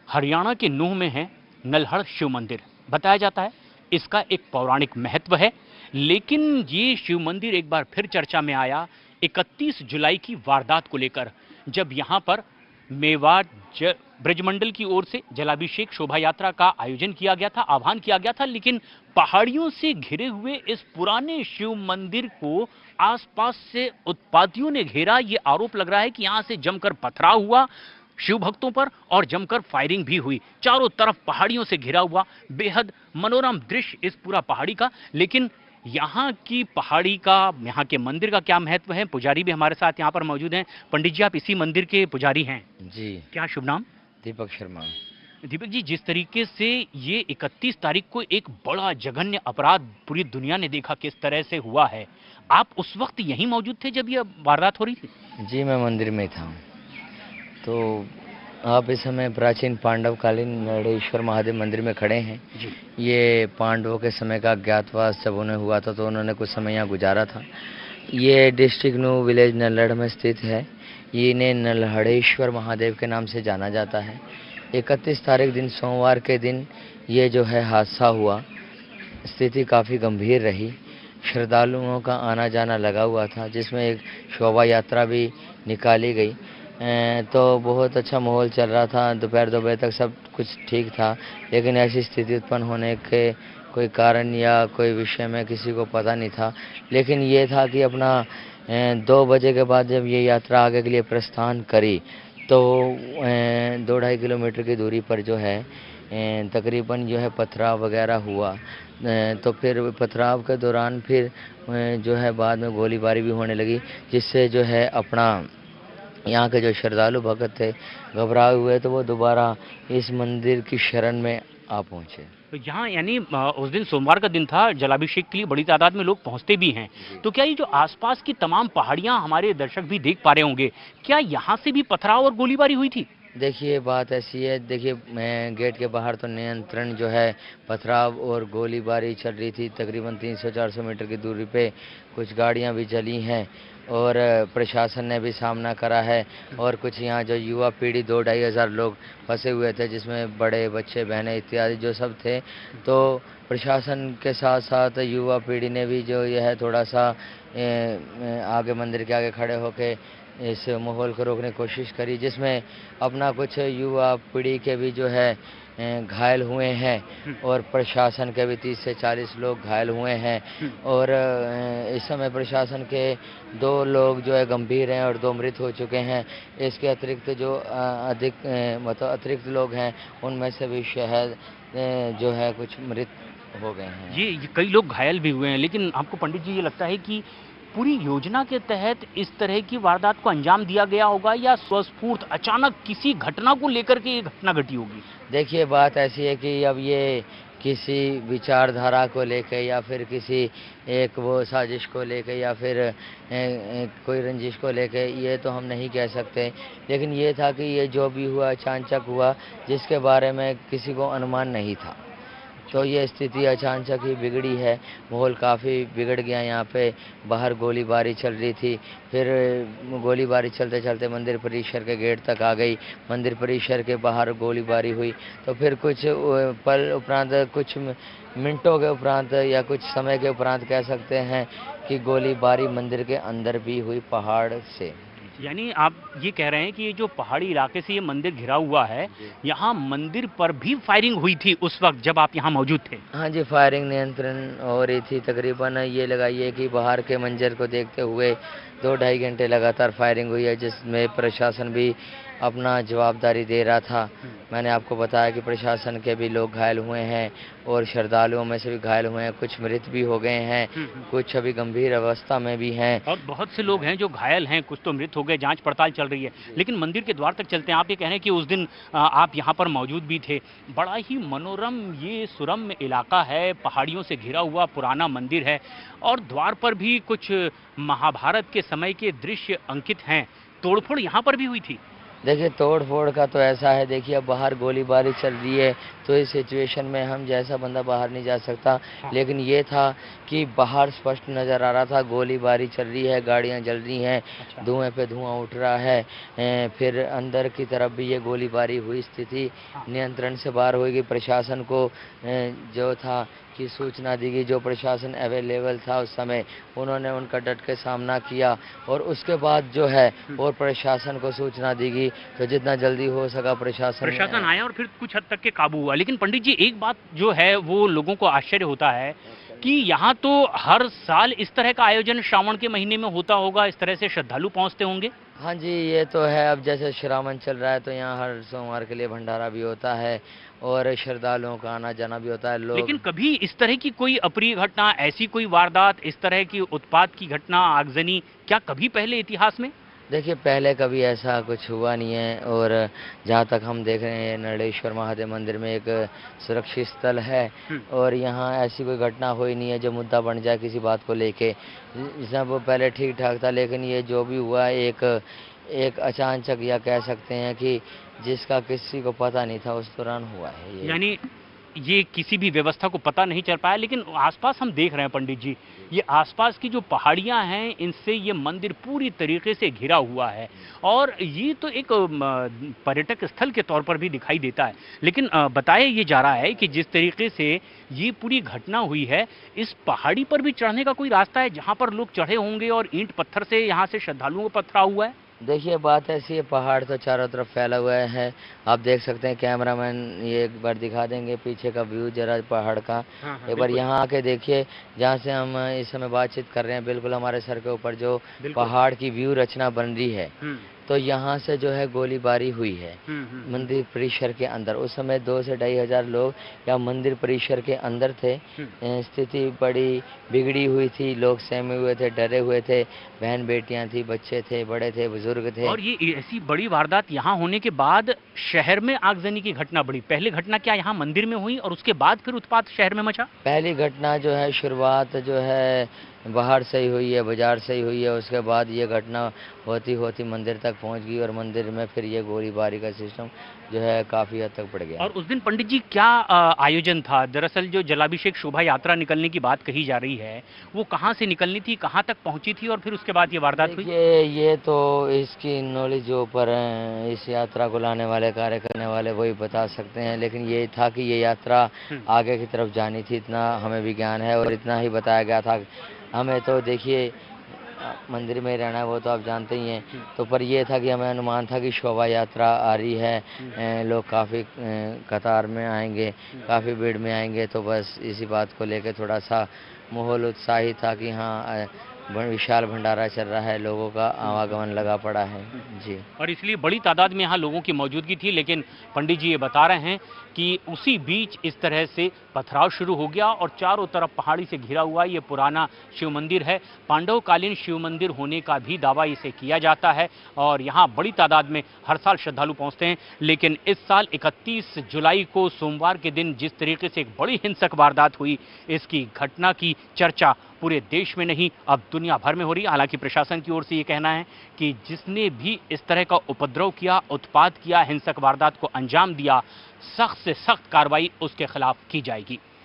हरियाणा के नूंह में है नल्हड़ शिव मंदिर। बताया जाता है इसका एक पौराणिक महत्व है, लेकिन ये शिव मंदिर एक बार फिर चर्चा में आया 31 जुलाई की वारदात को लेकर, जब यहाँ पर मेवाड़ ब्रजमंडल की ओर से जलाभिषेक शोभा यात्रा का आयोजन किया गया था, आह्वान किया गया था, लेकिन पहाड़ियों से घिरे हुए इस पुराने शिव मंदिर को आसपास से उत्पातियों ने घेरा। ये आरोप लग रहा है कि यहाँ से जमकर पथराव हुआ शिव भक्तों पर और जमकर फायरिंग भी हुई। चारों तरफ पहाड़ियों से घिरा हुआ बेहद मनोरम दृश्य इस पूरा पहाड़ी का। लेकिन यहाँ की पहाड़ी का, यहाँ के मंदिर का क्या महत्व है, पुजारी भी हमारे साथ यहाँ पर मौजूद हैं। पंडित जी, आप इसी मंदिर के पुजारी हैं जी। क्या? शुभ नाम? दीपक शर्मा। दीपक जी, जिस तरीके से ये 31 तारीख को एक बड़ा जघन्य अपराध पूरी दुनिया ने देखा किस तरह से हुआ है, आप उस वक्त यहीं मौजूद थे जब ये वारदात हो रही थी? जी, मैं मंदिर में था। तो आप इस समय प्राचीन पांडवकालीन नरेश्वर महादेव मंदिर में खड़े हैं। जी। ये पांडवों के समय का अज्ञातवास जब उन्हें हुआ था तो उन्होंने कुछ समय यहाँ गुजारा था। ये डिस्ट्रिक्ट नू विलेज नल्हड़ में स्थित है। ये इन्हें नल्हड़ेश्वर महादेव के नाम से जाना जाता है। 31 तारीख दिन सोमवार के दिन ये जो है हादसा हुआ। स्थिति काफ़ी गंभीर रही। श्रद्धालुओं का आना जाना लगा हुआ था, जिसमें एक शोभा यात्रा भी निकाली गई। तो बहुत अच्छा माहौल चल रहा था। दोपहर 2 बजे तक सब कुछ ठीक था, लेकिन ऐसी स्थिति उत्पन्न होने के कोई कारण या कोई विषय में किसी को पता नहीं था। लेकिन ये था कि अपना 2 बजे के बाद जब ये यात्रा आगे के लिए प्रस्थान करी तो 2-2.5 किलोमीटर की दूरी पर जो है तकरीबन जो है पथराव वगैरह हुआ। तो फिर पथराव के दौरान फिर जो है बाद में गोलीबारी भी होने लगी, जिससे जो है अपना यहाँ के जो श्रद्धालु भक्त थे घबराए हुए, तो वो दोबारा इस मंदिर की शरण में आ पहुँचे। तो यहाँ यानी उस दिन सोमवार का दिन था, जलाभिषेक के लिए बड़ी तादाद में लोग पहुंचते भी हैं। तो क्या ये जो आसपास की तमाम पहाड़ियां हमारे दर्शक भी देख पा रहे होंगे, क्या यहाँ से भी पथराव और गोलीबारी हुई थी? देखिए, बात ऐसी है, देखिए मैं गेट के बाहर तो नियंत्रण जो है पथराव और गोलीबारी चल रही थी। तकरीबन 300-400 मीटर की दूरी पे कुछ गाड़ियां भी जली हैं और प्रशासन ने भी सामना करा है। और कुछ यहाँ जो युवा पीढ़ी 2-2.5 हज़ार लोग फंसे हुए थे, जिसमें बड़े बच्चे बहनें इत्यादि जो सब थे। तो प्रशासन के साथ साथ युवा पीढ़ी ने भी जो यह है थोड़ा सा आगे मंदिर के आगे खड़े होकर इस माहौल को रोकने की कोशिश करी, जिसमें अपना कुछ युवा पीढ़ी के भी जो है घायल हुए हैं और प्रशासन के भी 30 से 40 लोग घायल हुए हैं। और इस समय प्रशासन के 2 लोग जो है गंभीर हैं और 2 मृत हो चुके हैं। इसके अतिरिक्त जो अधिक मतलब अतिरिक्त लोग हैं, उनमें से भी शायद जो है कुछ मृत हो गए हैं। ये कई लोग घायल भी हुए हैं, लेकिन आपको पंडित जी ये लगता है कि पूरी योजना के तहत इस तरह की वारदात को अंजाम दिया गया होगा, या स्वस्फूर्त अचानक किसी घटना को लेकर के ये घटना घटी होगी? देखिए, बात ऐसी है कि अब ये किसी विचारधारा को लेकर या फिर किसी एक वो साजिश को लेकर या फिर कोई रंजिश को लेकर, ये तो हम नहीं कह सकते। लेकिन ये था कि ये जो भी हुआ अचानक हुआ, जिसके बारे में किसी को अनुमान नहीं था। तो ये स्थिति अचानक ही बिगड़ी है। माहौल काफ़ी बिगड़ गया। यहाँ पे बाहर गोलीबारी चल रही थी, फिर गोलीबारी चलते चलते मंदिर परिसर के गेट तक आ गई। मंदिर परिसर के बाहर गोलीबारी हुई, तो फिर कुछ पल उपरांत, कुछ मिनटों के उपरांत या कुछ समय के उपरांत कह सकते हैं कि गोलीबारी मंदिर के अंदर भी हुई पहाड़ से। यानी आप ये कह रहे हैं कि ये जो पहाड़ी इलाके से ये मंदिर घिरा हुआ है, यहाँ मंदिर पर भी फायरिंग हुई थी उस वक्त जब आप यहाँ मौजूद थे? हाँ जी, फायरिंग नियंत्रण हो रही थी। तकरीबन ये लगाइए कि बाहर के मंजर को देखते हुए 2-2.5 घंटे लगातार फायरिंग हुई है, जिसमें प्रशासन भी अपना जवाबदारी दे रहा था। मैंने आपको बताया कि प्रशासन के भी लोग घायल हुए हैं और श्रद्धालुओं में से भी घायल हुए हैं। कुछ मृत भी हो गए हैं, कुछ अभी गंभीर अवस्था में भी हैं। और बहुत से लोग हैं जो घायल हैं, कुछ तो मृत हो गए, जांच पड़ताल चल रही है। लेकिन मंदिर के द्वार तक चलते हैं। आप ये कह रहे हैं कि उस दिन आप यहाँ पर मौजूद भी थे। बड़ा ही मनोरम ये सुरम्य इलाका है, पहाड़ियों से घिरा हुआ पुराना मंदिर है और द्वार पर भी कुछ महाभारत के समय के दृश्य अंकित हैं। तोड़फोड़ यहाँ पर भी हुई थी? देखिए तोड़ फोड़ का तो ऐसा है, देखिए अब बाहर गोलीबारी चल रही है, तो इस सिचुएशन में हम जैसा बंदा बाहर नहीं जा सकता। हाँ। लेकिन ये था कि बाहर स्पष्ट नज़र आ रहा था गोलीबारी चल रही है, गाड़ियां जल रही हैं, अच्छा। धुएं पे धुआं उठ रहा है। फिर अंदर की तरफ भी ये गोलीबारी हुई, स्थिति हाँ। नियंत्रण से बाहर हो गई। प्रशासन को जो था की सूचना दी गई, जो प्रशासन अवेलेबल था उस समय, उन्होंने उनका डट के सामना किया। और उसके बाद जो है और प्रशासन को सूचना दी गई, तो जितना जल्दी हो सका प्रशासन आया और फिर कुछ हद तक के काबू हुआ। लेकिन पंडित जी, एक बात जो है वो लोगों को आश्चर्य होता है कि यहाँ तो हर साल इस तरह का आयोजन श्रावण के महीने में होता होगा, इस तरह से श्रद्धालु पहुँचते होंगे। हाँ जी, ये तो है। अब जैसे श्रावण चल रहा है तो यहाँ हर सोमवार के लिए भंडारा भी होता है और श्रद्धालुओं का आना जाना भी होता है। लेकिन लोग कभी इस तरह की कोई अप्रिय घटना, ऐसी कोई वारदात, इस तरह की उत्पात की घटना, आगजनी, क्या कभी पहले इतिहास में? देखिए पहले कभी ऐसा कुछ हुआ नहीं है। और जहाँ तक हम देख रहे हैं, नरडेश्वर महादेव मंदिर में एक सुरक्षित स्थल है और यहाँ ऐसी कोई घटना हुई नहीं है जो मुद्दा बन जाए किसी बात को लेके। सब पहले ठीक ठाक था, लेकिन ये जो भी हुआ एक अचानक, या कह सकते हैं कि जिसका किसी को पता नहीं था उस दौरान हुआ है ये। यानी ये किसी भी व्यवस्था को पता नहीं चल पाया। लेकिन आसपास हम देख रहे हैं पंडित जी, ये आसपास की जो पहाड़ियां हैं, इनसे ये मंदिर पूरी तरीके से घिरा हुआ है और ये तो एक पर्यटक स्थल के तौर पर भी दिखाई देता है। लेकिन बताया ये जा रहा है कि जिस तरीके से ये पूरी घटना हुई है, इस पहाड़ी पर भी चढ़ने का कोई रास्ता है जहां पर लोग चढ़े होंगे और ईंट पत्थर से यहाँ से श्रद्धालुओं को पथरा हुआ है? देखिए बात ऐसी है, पहाड़ तो चारों तरफ फैला हुआ है। आप देख सकते हैं, कैमरामैन ये एक बार दिखा देंगे पीछे का व्यू जरा पहाड़ का। हाँ, हाँ, एक बार यहाँ आके देखिए, जहाँ से हम इस समय बातचीत कर रहे हैं, बिल्कुल हमारे सर के ऊपर जो पहाड़ की व्यू रचना बन रही है, तो यहाँ से जो है गोलीबारी हुई है मंदिर परिसर के अंदर। उस समय 2 से 2,500 लोग या मंदिर परिसर के अंदर थे। स्थिति बड़ी बिगड़ी हुई थी, लोग सहमे हुए थे, डरे हुए थे, बहन बेटियां थी, बच्चे थे, बड़े थे, बुजुर्ग थे। और ये ऐसी बड़ी वारदात यहाँ होने के बाद शहर में आगजनी की घटना बढ़ी। पहली घटना क्या यहाँ मंदिर में हुई और उसके बाद फिर उत्पात शहर में मचा? पहली घटना जो है, शुरुआत जो है बाहर से ही हुई है, बाजार से ही हुई है। उसके बाद ये घटना होती होती मंदिर तक पहुंच गई और मंदिर में फिर ये गोलीबारी का सिस्टम जो है काफ़ी हद तक बढ़ गया। और उस दिन पंडित जी क्या आयोजन था? दरअसल जो जलाभिषेक शोभा यात्रा निकलने की बात कही जा रही है, वो कहाँ से निकलनी थी, कहाँ तक पहुँची थी और फिर उसके बाद ये वारदात हुई? ये तो इसकी नॉलेज जो ऊपर इस यात्रा को लाने वाले, कार्य करने वाले, वही बता सकते हैं। लेकिन ये था कि ये यात्रा आगे की तरफ जानी थी, इतना हमें भी ज्ञान है और इतना ही बताया गया था हमें। तो देखिए मंदिर में रहना है वो तो आप जानते ही हैं। तो पर ये था कि हमें अनुमान था कि शोभा यात्रा आ रही है, लोग काफ़ी कतार में आएंगे, काफ़ी भीड़ में आएंगे। तो बस इसी बात को लेकर थोड़ा सा माहौल उत्साही था कि हाँ विशाल भंडारा चल रहा है, लोगों का आवागमन लगा पड़ा है जी। और इसलिए बड़ी तादाद में यहाँ लोगों की मौजूदगी थी। लेकिन पंडित जी ये बता रहे हैं कि उसी बीच इस तरह से पथराव शुरू हो गया और चारों तरफ पहाड़ी से घिरा हुआ ये पुराना शिव मंदिर है। पांडवकालीन शिव मंदिर होने का भी दावा इसे किया जाता है और यहाँ बड़ी तादाद में हर साल श्रद्धालु पहुँचते हैं। लेकिन इस साल 31 जुलाई को सोमवार के दिन जिस तरीके से एक बड़ी हिंसक वारदात हुई, इसकी घटना की चर्चा पूरे देश में नहीं अब दुनिया भर में हो रही है। हालांकि प्रशासन की ओर से ये कहना है कि जिसने भी इस तरह का उपद्रव किया, उत्पात किया, हिंसक वारदात को अंजाम दिया, सख्त से सख्त कार्रवाई उसके खिलाफ की जाएगी।